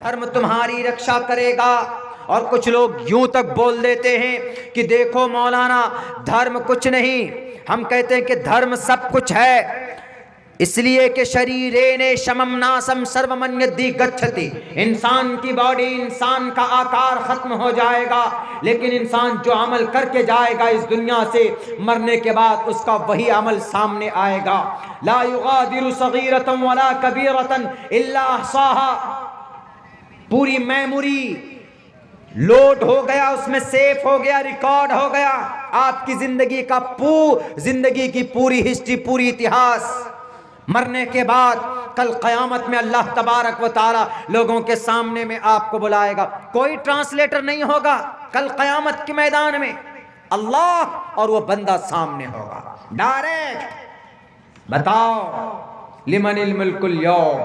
धर्म तुम्हारी रक्षा करेगा। और कुछ लोग यूं तक बोल देते हैं कि देखो मौलाना, धर्म कुछ नहीं। हम कहते हैं कि धर्म सब कुछ है, इसलिए कि शरीरेण शमम नासम सर्वमन्यद्धि गच्छति। इंसान की बॉडी, इंसान का आकार खत्म हो जाएगा, लेकिन इंसान जो अमल करके जाएगा इस दुनिया से, मरने के बाद उसका वही अमल सामने आएगा। ला युगादिरु सगीरतन वला कबीरतन इल्ला अहसाहा। पूरी मेमोरी लोड हो गया, उसमें सेफ हो गया, रिकॉर्ड हो गया आपकी जिंदगी की पूरी हिस्ट्री, पूरी इतिहास। मरने के बाद कल क़यामत में अल्लाह तबारक व ताला लोगों के सामने में आपको बुलाएगा। कोई ट्रांसलेटर नहीं होगा। कल क़यामत के मैदान में अल्लाह और वो बंदा सामने होगा, डायरेक्ट। बताओ लिमनिल मुल्कुल यौम,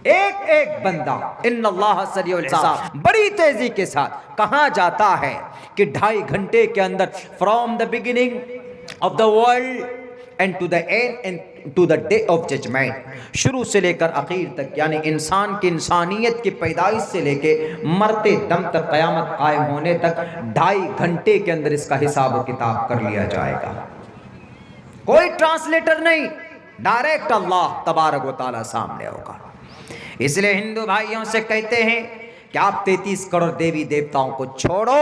एक एक बंदा। इन्नल्लाह सरीउल हिसाब, बड़ी तेजी के साथ कहा जाता है कि 2.5 घंटे के अंदर, from the beginning of the world and to the end and to the day of judgement, शुरू से लेकर आखिर तक, यानी इंसान की इंसानियत की पैदाइश से लेके मरते दम तक, क़यामत कायम होने तक 2.5 घंटे के अंदर इसका हिसाब व किताब कर लिया जाएगा। कोई ट्रांसलेटर नहीं, डायरेक्ट अल्लाह तबारक व तआला सामने होगा। इसलिए हिंदू भाइयों से कहते हैं कि आप 33 करोड़ देवी देवताओं को छोड़ो,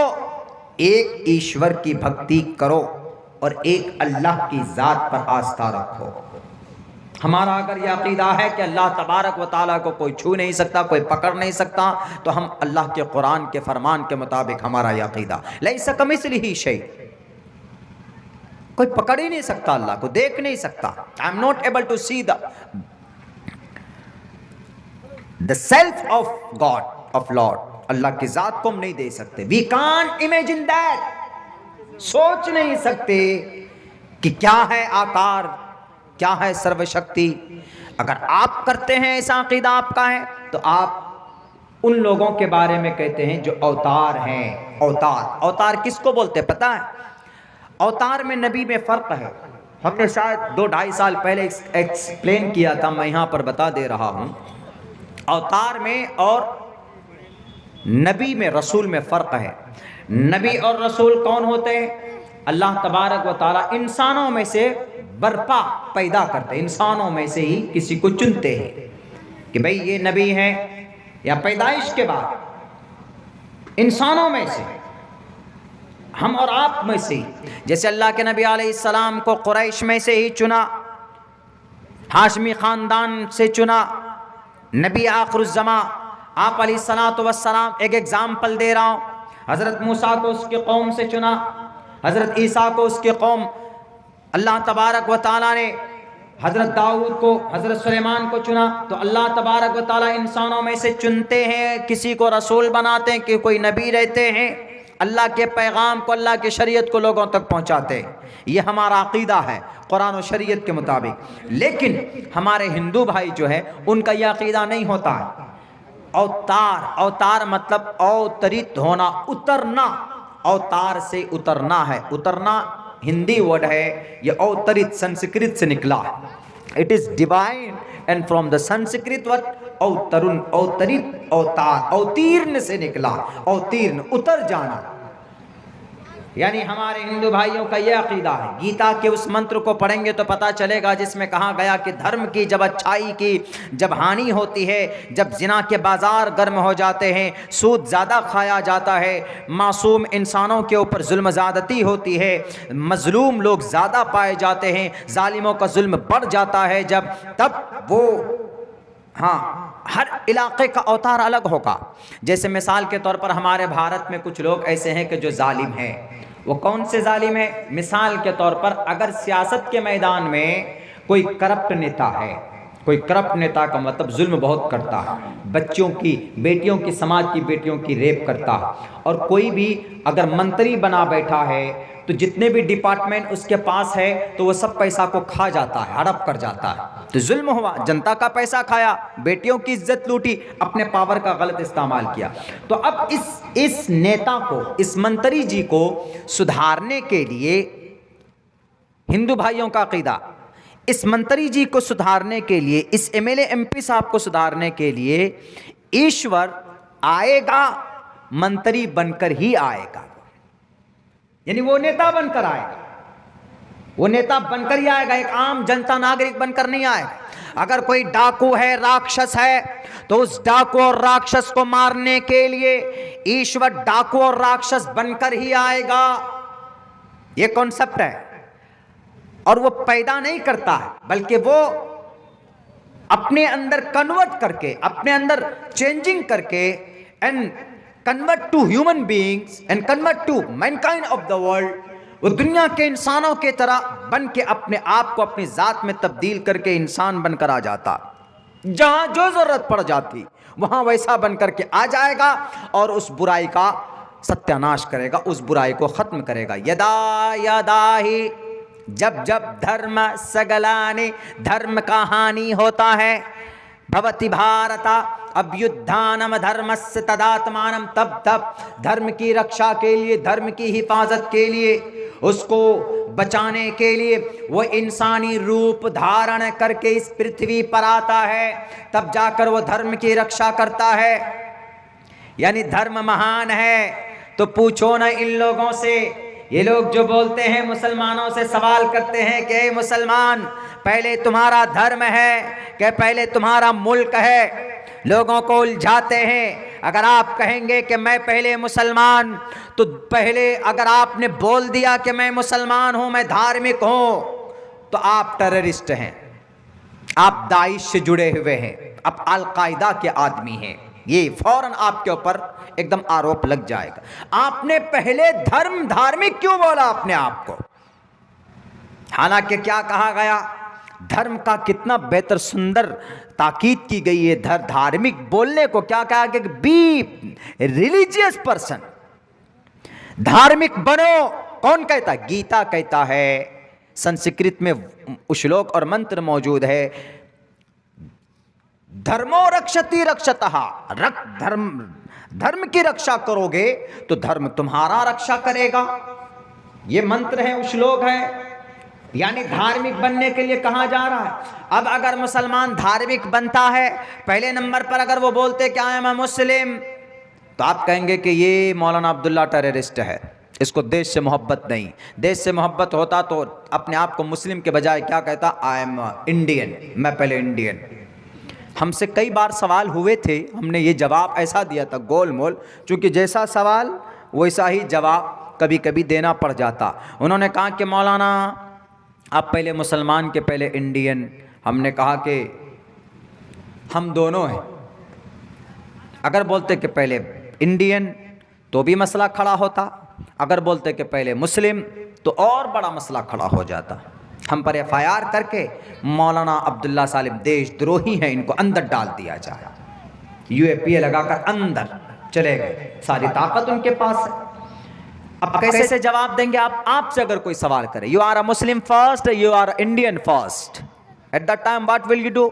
एक ईश्वर की भक्ति करो और एक अल्लाह की ज़ात पर आस्था रखो। हमारा अगर यह अक़ीदा है कि अल्लाह तबारक व तआला को कोई छू नहीं सकता, कोई पकड़ नहीं सकता, तो हम अल्लाह के कुरान के फरमान के मुताबिक हमारा यह अक़ीदा, लैसा कमिस्लिही शै, कोई पकड़ ही नहीं सकता, अल्लाह को देख नहीं सकता। I am not able to see the self of God, of Lord, Allah की ज़ात को हम नहीं दे सकते। वी कांट इमेजिन दैट, सोच नहीं सकते कि क्या है आकार, क्या है सर्वशक्ति। अगर आप करते हैं ऐसा अक़ीदा आपका है, तो आप उन लोगों के बारे में कहते हैं जो अवतार हैं। अवतार किसको बोलते हैं पता है? अवतार में नबी में फ़र्क है। हमने शायद 2-2.5 साल पहले एक्सप्लेन किया था, मैं यहाँ पर बता दे रहा हूँ। अवतार में और नबी में, रसूल में फ़र्क है। नबी और रसूल कौन होते हैं? अल्लाह तबारक व ताला इंसानों में से बर्पा पैदा करते, इंसानों में से ही किसी को चुनते हैं कि भाई ये नबी है, या पैदाइश के बाद इंसानों में से, हम और आप में से ही। जैसे अल्लाह के नबी अलैहिस्सलाम को कुरैश में से ही चुना, हाशमी ख़ानदान से चुना, नबी आखिरुज़्ज़मा आप अलैहिस्सलातु वस्सलाम। एक एग्जाम्पल दे रहा हूँ, हज़रत मूसा को उसके कौम से चुना, हज़रत ईसा को उसके कौम, अल्लाह तबारक व ताला ने हज़रत दाऊद को, हज़रत सुलेमान को चुना। तो अल्लाह तबारक व ताला इंसानों में से चुनते हैं, किसी को रसूल बनाते हैं, कि कोई नबी रहते हैं, अल्लाह के पैगाम को, अल्लाह की शरीयत को लोगों तक पहुँचाते हैं। ये हमारा अक़ीदा है कुरान और शरीयत के मुताबिक। लेकिन हमारे हिंदू भाई जो है, उनका यह अक़ीदा नहीं होता है। अवतार मतलब अवतरित होना, उतरना, अवतार से उतरना है। उतरना हिंदी वर्ड है, ये अवतरित संस्कृत से निकला है। It is divine and from the Sanskrit word अवतरुण, अवतरित, अवतार, अवतीर्ण से निकला, अवतीर्ण, उतर जाना। यानी हमारे हिंदू भाइयों का यह अक़ीदा है। गीता के उस मंत्र को पढ़ेंगे तो पता चलेगा, जिसमें कहा गया कि धर्म की जब अच्छाई की जब हानि होती है, जब जिना के बाज़ार गर्म हो जाते हैं, सूद ज़्यादा खाया जाता है, मासूम इंसानों के ऊपर जुल्म ज़्यादती होती है, मज़लूम लोग ज़्यादा पाए जाते हैं, ज़ालिमों का जुल्म बढ़ जाता है, जब तब वो, हाँ, हर इलाके का अवतार अलग होगा। जैसे मिसाल के तौर पर हमारे भारत में कुछ लोग ऐसे हैं कि जो जालिम हैं। वो कौन से जालिम है? मिसाल के तौर पर अगर सियासत के मैदान में कोई करप्ट नेता है, कोई करप्ट नेता का मतलब जुल्म बहुत करता है, बच्चों की, बेटियों की, समाज की बेटियों की रेप करता है, और कोई भी अगर मंत्री बना बैठा है तो जितने भी डिपार्टमेंट उसके पास है तो वो सब पैसा को खा जाता है, हड़प कर जाता है। तो जुल्म हुआ, जनता का पैसा खाया, बेटियों की इज्जत लूटी, अपने पावर का गलत इस्तेमाल किया। तो अब इस नेता को, इस मंत्री जी को सुधारने के लिए हिंदू भाइयों का अक़ीदा, इस मंत्री जी को सुधारने के लिए, इस एमएलए एमपी साहब को सुधारने के लिए ईश्वर आएगा, मंत्री बनकर ही आएगा। यानी वो नेता बनकर आएगा, वो नेता बनकर ही आएगा, एक आम जनता नागरिक बनकर नहीं आएगा। अगर कोई डाकू है, राक्षस है, तो उस डाकू और राक्षस को मारने के लिए ईश्वर डाकू और राक्षस बनकर ही आएगा। ये कॉन्सेप्ट है। और वो पैदा नहीं करता है, बल्कि वो अपने अंदर कन्वर्ट करके, अपने अंदर चेंजिंग करके, and convert to human beings and convert to mankind of the world, वो दुनिया के इंसानों के तरह बन के अपने आप को अपनी जात में तब्दील करके इंसान बनकर आ जाता। जहां जो जरूरत पड़ जाती वहां वैसा बनकर के आ जाएगा और उस बुराई का सत्यानाश करेगा, उस बुराई को खत्म करेगा। यदा यदा ही, जब जब धर्म सगलाने, धर्म का हानि होता है, भवति भारत अभ्युत्थानम धर्मस्य तदात्मानम, तब तब धर्म की रक्षा के लिए, धर्म की हिफाजत के लिए, उसको बचाने के लिए वो इंसानी रूप धारण करके इस पृथ्वी पर आता है, तब जाकर वो धर्म की रक्षा करता है। यानी धर्म महान है। तो पूछो ना इन लोगों से, ये लोग जो बोलते हैं, मुसलमानों से सवाल करते हैं कि मुसलमान पहले तुम्हारा धर्म है कि पहले तुम्हारा मुल्क है, लोगों को उलझाते हैं। अगर आप कहेंगे कि मैं पहले मुसलमान, तो पहले अगर आपने बोल दिया कि मैं मुसलमान हूं, मैं धार्मिक हूं, तो आप टेररिस्ट हैं, आप दाइश से जुड़े हुए हैं, आप अल-कायदा के आदमी हैं। ये फौरन आपके ऊपर एकदम आरोप लग जाएगा। आपने पहले धर्म धार्मिक क्यों बोला अपने आप को? हालांकि क्या कहा गया, धर्म का कितना बेहतर सुंदर ताकीद की गई है। धार्मिक बोलने को क्या कहा कि बी रिलीजियस पर्सन, धार्मिक बनो। कौन कहता है? गीता कहता है। संस्कृत में श्लोक और मंत्र मौजूद है, धर्मो रक्षति रक्षतः, धर्म की रक्षा करोगे तो धर्म तुम्हारा रक्षा करेगा। ये मंत्र है, श्लोक है। यानी धार्मिक बनने के लिए कहा जा रहा है। अब अगर मुसलमान धार्मिक बनता है, पहले नंबर पर अगर वो बोलते क्या है मैं मुस्लिम, तो आप कहेंगे कि ये मौलाना अब्दुल्ला टेररिस्ट है, इसको देश से मोहब्बत नहीं। देश से मोहब्बत होता तो अपने आप को मुस्लिम के बजाय क्या कहता, आई एम इंडियन, मैं पहले इंडियन। हमसे कई बार सवाल हुए थे, हमने ये जवाब ऐसा दिया था गोल मोल, चूँकि जैसा सवाल वैसा ही जवाब कभी कभी देना पड़ जाता। उन्होंने कहा कि मौलाना आप पहले मुसलमान के पहले इंडियन। हमने कहा कि हम दोनों हैं। अगर बोलते कि पहले इंडियन तो भी मसला खड़ा होता, अगर बोलते कि पहले मुस्लिम तो और बड़ा मसला खड़ा हो जाता। हम पर एफआईआर करके मौलाना अब्दुल्ला सालिम देशद्रोही हैं, इनको अंदर डाल दिया जाए, यूएपीए लगाकर अंदर चले गए। सारी ताकत उनके पास है। अब कैसे जवाब देंगे आप? आपसे अगर कोई सवाल करे, you are a Muslim first, you are Indian first, at that time what will you do,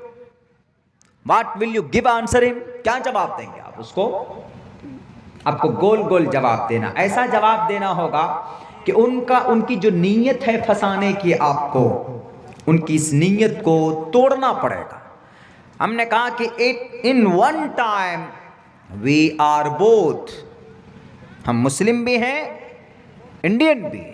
what will you give answer him? क्या जवाब देंगे आप उसको? आपको गोल गोल जवाब देना, ऐसा जवाब देना होगा कि उनकी जो नीयत है फंसाने की, आपको उनकी इस नीयत को तोड़ना पड़ेगा। हमने कहा कि in one time we are both, हम मुस्लिम भी हैं, इंडियन भी,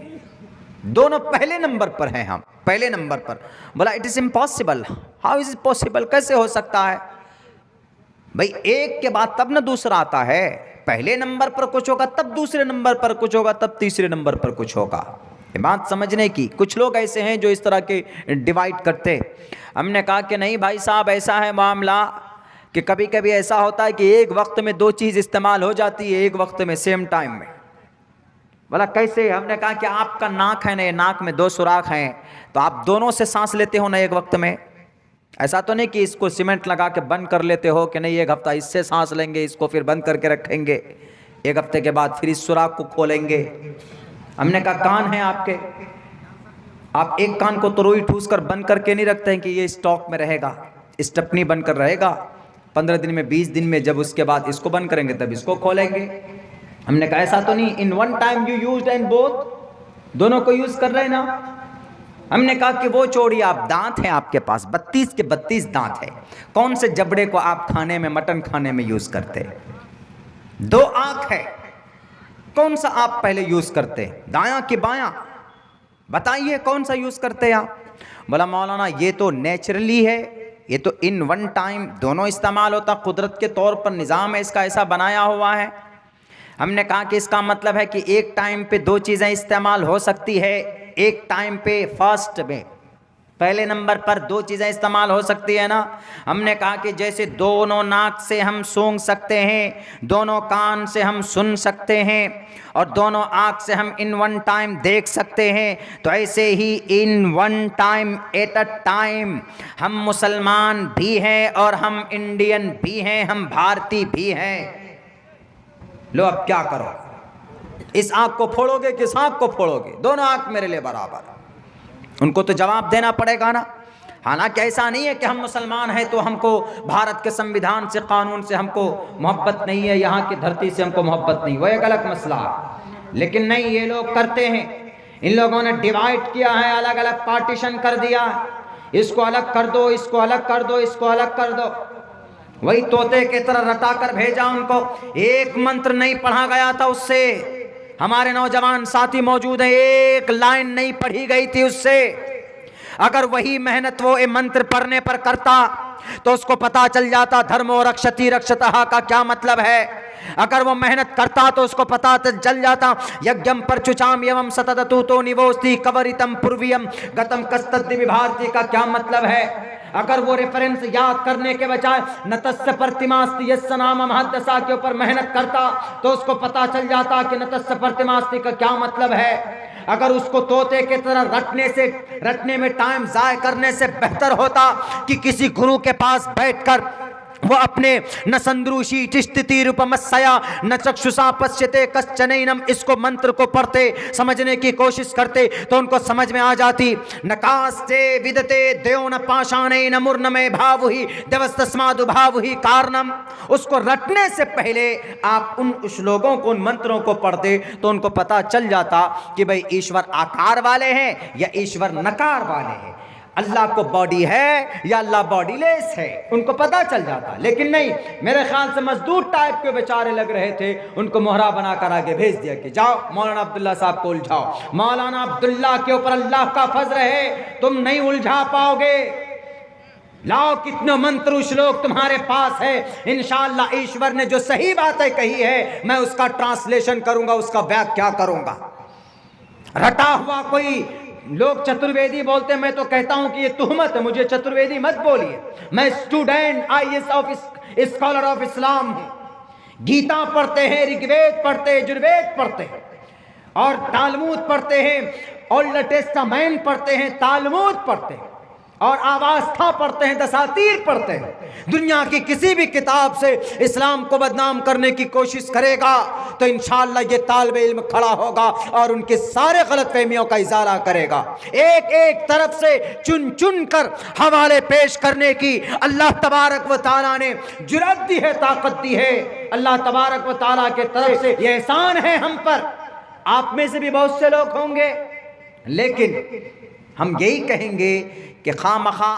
दोनों पहले नंबर पर हैं। हम पहले नंबर पर। बोला it is impossible, how is it possible, कैसे हो सकता है भाई? एक के बाद तब ना दूसरा आता है। पहले नंबर पर कुछ होगा, तब दूसरे नंबर पर कुछ होगा, तब तीसरे नंबर पर कुछ होगा। ये बात समझने की। कुछ लोग ऐसे हैं जो इस तरह के डिवाइड करते। हमने कहा कि नहीं भाई साहब, ऐसा है मामला कि कभी कभी ऐसा होता है कि एक वक्त में दो चीज़ इस्तेमाल हो जाती है, एक वक्त में, सेम टाइम में। बोला कैसे? हमने कहा कि आपका नाक है ना, नाक में दो सुराख हैं, तो आप दोनों से सांस लेते हो ना एक वक्त में। ऐसा तो नहीं कि इसको सीमेंट लगा के बंद कर लेते हो कि नहीं एक हफ्ता इससे सांस लेंगे, इसको फिर बंद करके रखेंगे, एक हफ्ते के बाद फिर इस सुराख को खोलेंगे। हमने कहा कान है आपके, आप एक कान को तो रुई ठूस कर बंद करके नहीं रखते हैं कि ये स्टॉक में रहेगा, स्टपनी बनकर रहेगा, 15 दिन में 20 दिन में जब उसके बाद इसको बंद करेंगे तब इसको खोलेंगे। हमने कहा ऐसा तो नहीं, इन one time you used and both, दोनों को यूज कर रहे हैं ना। हमने कहा कि वो छोड़िए, आप दांत हैं आपके पास 32 के 32 दांत है, कौन से जबड़े को आप खाने में, मटन खाने में यूज करते हैं? 2 आंख है, कौन सा आप पहले यूज करते हैं, दायां कि बायां? बताइए कौन सा यूज करते हैं आप? बोला मौलाना ये तो नेचुरली है, ये तो इन वन टाइम दोनों इस्तेमाल होता, कुदरत के तौर पर निज़ाम है इसका, ऐसा बनाया हुआ है। हमने कहा कि इसका मतलब है कि एक टाइम पे 2 चीज़ें इस्तेमाल हो सकती है, एक टाइम पे फर्स्ट में पहले नंबर पर 2 चीज़ें इस्तेमाल हो सकती है ना। हमने कहा कि जैसे दोनों नाक से हम सूंघ सकते हैं, दोनों कान से हम सुन सकते हैं और दोनों आँख से हम इन वन टाइम देख सकते हैं, तो ऐसे ही in one time at a time हम मुसलमान भी हैं और हम इंडियन भी हैं, हम भारतीय भी हैं। लो अब क्या करो, इस आँख को फोड़ोगे किस आँख को फोड़ोगे? दोनों आँख मेरे लिए बराबर, उनको तो जवाब देना पड़ेगा ना। हालांकि ऐसा नहीं है कि हम मुसलमान हैं तो हमको भारत के संविधान से, कानून से हमको मोहब्बत नहीं है, यहाँ की धरती से हमको मोहब्बत नहीं, वो एक अलग मसला है। लेकिन नहीं, ये लोग करते हैं, इन लोगों ने डिवाइड किया है, अलग अलग पार्टीशन कर दिया, इसको अलग कर दो, इसको अलग कर दो, इसको अलग कर दो। वही तोते की तरह रटा कर भेजा उनको, एक मंत्र नहीं पढ़ा गया था उससे। हमारे नौजवान साथी मौजूद हैं, एक लाइन नहीं पढ़ी गई थी उससे। अगर वही मेहनत वो मंत्र पढ़ने पर करता तो उसको पता चल जाता धर्मो रक्षति रक्षतः का क्या मतलब है। अगर वो मेहनत करता तो उसको पता चल जाता यज्ञम परचुचाम एवं सतततु तो निवोस्ति कवरितम पूर्वियम गतम कस्तद्दि विभारती का क्या मतलब है। अगर वो रेफरेंस याद करने के बजाय नतस्य प्रतिमास्ति यस्य नाम महदशा के ऊपर मेहनत करता तो उसको पता चल जाता कि नतस्य प्रतिमास्ति का क्या मतलब है। अगर उसको तोते की तरह रटने में टाइम जाय करने से बेहतर होता कि किसी गुरु के पास बैठकर वो अपने न संद्रुषी चिष्टिति रूपमस्या न चक्षुषा पश्यते कश्चनैनम इसको मंत्र को पढ़ते समझने की कोशिश करते तो उनको समझ में आ जाती। नकास्ते विदते देव न पाषाणे न मूर्णमय भाव ही देवस्तस्मादु भाव ही कारणम। उसको रटने से पहले आप उन श्लोकों को, उन मंत्रों को पढ़ते तो उनको पता चल जाता कि भाई ईश्वर आकार वाले हैं या ईश्वर नकार वाले हैं, अल्लाह को बॉडी है या अल्लाह बॉडीलेस है, उनको पता चल जाता। लेकिन नहीं, मेरे ख्याल से मजदूर टाइप के बेचारे लग रहे थे, उनको मोहरा बनाकर आगे भेज दिया कि जाओ मौलाना अब्दुल्ला साहब को उलझाओ। मौलाना अब्दुल्ला के ऊपर अल्लाह का फजल है, तुम नहीं उलझा पाओगे। लाओ कितने मंत्र श्लोक तुम्हारे पास है, इंशाअल्लाह ईश्वर ने जो सही बातें कही है मैं उसका ट्रांसलेशन करूंगा, उसका व्याख्या करूंगा। रटा हुआ कोई लोग चतुर्वेदी बोलते, मैं तो कहता हूं कि ये तुहमत है, मुझे चतुर्वेदी मत बोलिए। मैं student IAS of scholar of Islam हूं। गीता पढ़ते हैं, ऋग्वेद पढ़ते हैं, यजुर्वेद पढ़ते हैं और तालमूद पढ़ते हैं, ओल्ड टेस्टामेंट पढ़ते हैं, तालमूद पढ़ते हैं और आवास्था पढ़ते हैं, दसातीर पढ़ते हैं। दुनिया की किसी भी किताब से इस्लाम को बदनाम करने की कोशिश करेगा तो इंशाअल्लाह ये तालिबे इल्म खड़ा होगा और उनके सारे गलतफहमियों का इजाला करेगा। एक एक तरफ से चुन चुन कर हवाले पेश करने की अल्लाह तबारक व तआला ने जुर्रत दी है, ताकत दी है। अल्लाह तबारक व तआला के तरफ से ये एहसान है हम पर। आप में से भी बहुत से लोग होंगे, लेकिन हम यही कहेंगे कि खामखा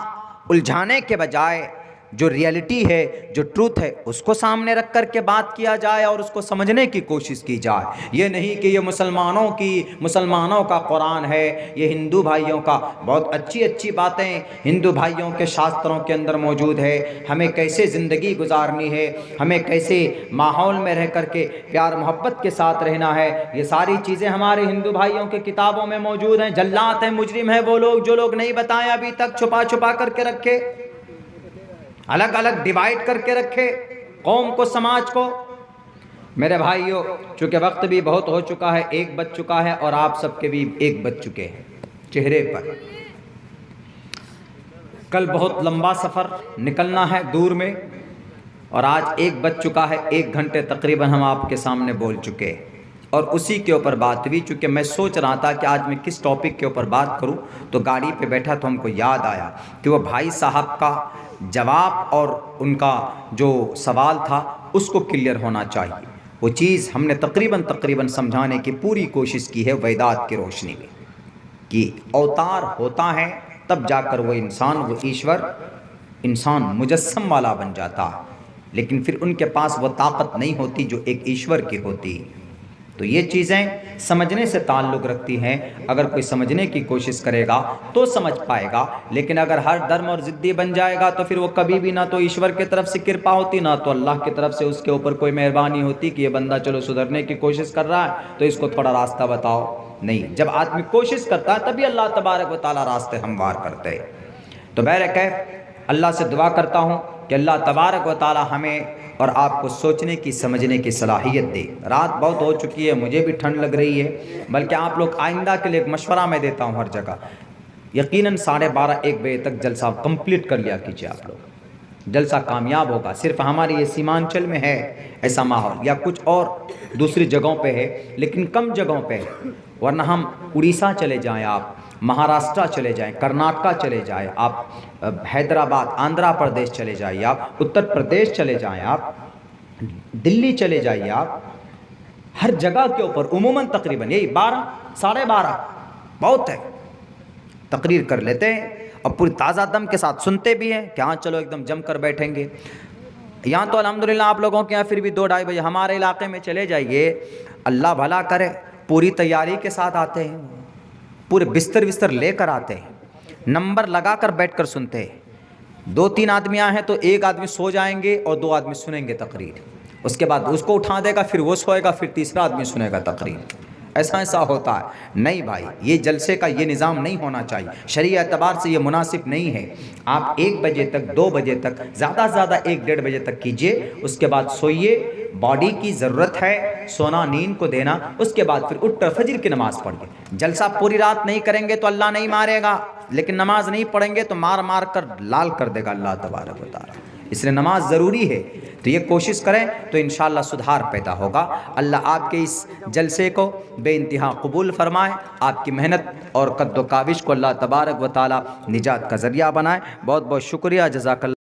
उलझाने के बजाय जो रियलिटी है, जो ट्रूथ है, उसको सामने रख कर के बात किया जाए और उसको समझने की कोशिश की जाए। ये नहीं कि ये मुसलमानों का कुरान है, ये हिंदू भाइयों का। बहुत अच्छी अच्छी बातें हिंदू भाइयों के शास्त्रों के अंदर मौजूद है। हमें कैसे ज़िंदगी गुजारनी है, हमें कैसे माहौल में रह कर के प्यार मोहब्बत के साथ रहना है, ये सारी चीज़ें हमारे हिंदू भाइयों के किताबों में मौजूद हैं। जल्लात हैं, मुजरिम है वो लोग जो लोग नहीं बताए अभी तक, छुपा छुपा करके रखे, अलग अलग डिवाइड करके रखे कौम को, समाज को। मेरे भाइयों, चूँकि वक्त भी बहुत हो चुका है, 1 बज चुका है और आप सबके भी 1 बज चुके हैं चेहरे पर। कल बहुत लंबा सफ़र निकलना है दूर में और आज 1 बज चुका है। 1 घंटे तकरीबन हम आपके सामने बोल चुके हैं और उसी के ऊपर बात हुई। चूँकि मैं सोच रहा था कि आज मैं किस टॉपिक के ऊपर बात करूं, तो गाड़ी पे बैठा तो हमको याद आया कि वो भाई साहब का जवाब और उनका जो सवाल था उसको क्लियर होना चाहिए। वो चीज़ हमने तकरीबन समझाने की पूरी कोशिश की है वेदात की रोशनी में। कि अवतार होता है तब जाकर वो इंसान, वो ईश्वर इंसान मुजस्सम वाला बन जाता, लेकिन फिर उनके पास वो ताकत नहीं होती जो एक ईश्वर की होती। तो ये चीज़ें समझने से ताल्लुक़ रखती हैं। अगर कोई समझने की कोशिश करेगा तो समझ पाएगा, लेकिन अगर हर धर्म और ज़िद्दी बन जाएगा तो फिर वो कभी भी ना तो ईश्वर की तरफ से कृपा होती, ना तो अल्लाह की तरफ से उसके ऊपर कोई मेहरबानी होती कि ये बंदा चलो सुधरने की कोशिश कर रहा है तो इसको थोड़ा रास्ता बताओ। नहीं, जब आदमी कोशिश करता है तभी अल्लाह तबारक व तआला रास्ते हमवार करते हैं। तो बहरकैफ अल्लाह से दुआ करता हूँ कि अल्लाह तबारक व तआला हमें और आपको सोचने की, समझने की सलाहियत दे। रात बहुत हो चुकी है, मुझे भी ठंड लग रही है, बल्कि आप लोग आइंदा के लिए एक मशवरा मैं देता हूँ हर जगह, यकीनन 12:30-1 बजे तक जलसा कंप्लीट कर लिया कीजिए। आप लोग जलसा कामयाब होगा। सिर्फ हमारे ये सीमांचल में है ऐसा माहौल, या कुछ और दूसरी जगहों पे है, लेकिन कम जगहों पे है। वरना हम उड़ीसा चले जाएं, आप महाराष्ट्र चले जाएं, कर्नाटका चले जाएं, आप हैदराबाद, आंध्र प्रदेश चले जाइए, आप उत्तर प्रदेश चले जाएं, आप दिल्ली चले जाइए, आप हर जगह के ऊपर उमूमन तकरीबन यही 12-12:30 बहुत है, तकरीर कर लेते हैं और पूरी ताज़ा दम के साथ सुनते भी हैं कि हाँ चलो एकदम जम कर बैठेंगे। यहाँ तो अल्हम्दुलिल्लाह आप लोगों के यहाँ फिर भी 2-2:30 बजे, हमारे इलाके में चले जाइए, अल्लाह भला करे, पूरी तैयारी के साथ आते हैं, पूरे बिस्तर लेकर आते हैं, नंबर लगाकर बैठकर सुनते हैं। 2-3 आदमी आए हैं तो एक आदमी सो जाएंगे और 2 आदमी सुनेंगे तकरीर, उसके बाद उसको उठा देगा, फिर वो सोएगा, फिर तीसरा आदमी सुनेगा तकरीर। ऐसा होता है। नहीं भाई, ये जलसे का ये निज़ाम नहीं होना चाहिए, शरीय एतबार से ये मुनासिब नहीं है। आप 1 बजे तक, 2 बजे तक, ज़्यादा से ज़्यादा 1-1:30 बजे तक कीजिए, उसके बाद सोइए। बॉडी की ज़रूरत है सोना, नींद को देना, उसके बाद फिर उठकर फजर की नमाज़ पढ़िए। जलसा पूरी रात नहीं करेंगे तो अल्लाह नहीं मारेगा, लेकिन नमाज नहीं पढ़ेंगे तो मार मार कर लाल कर देगा अल्लाह तबारक व तआला। इसलिए नमाज ज़रूरी है। तो ये कोशिश करें तो इंशाअल्लाह सुधार पैदा होगा। अल्लाह आपके इस जलसे को बेइंतहा कबूल फरमाए, आपकी मेहनत और कद्दो काविश को अल्लाह तबारक व तआला निजात का ज़रिया बनाए। बहुत बहुत शुक्रिया, जज़ाकल्लाह।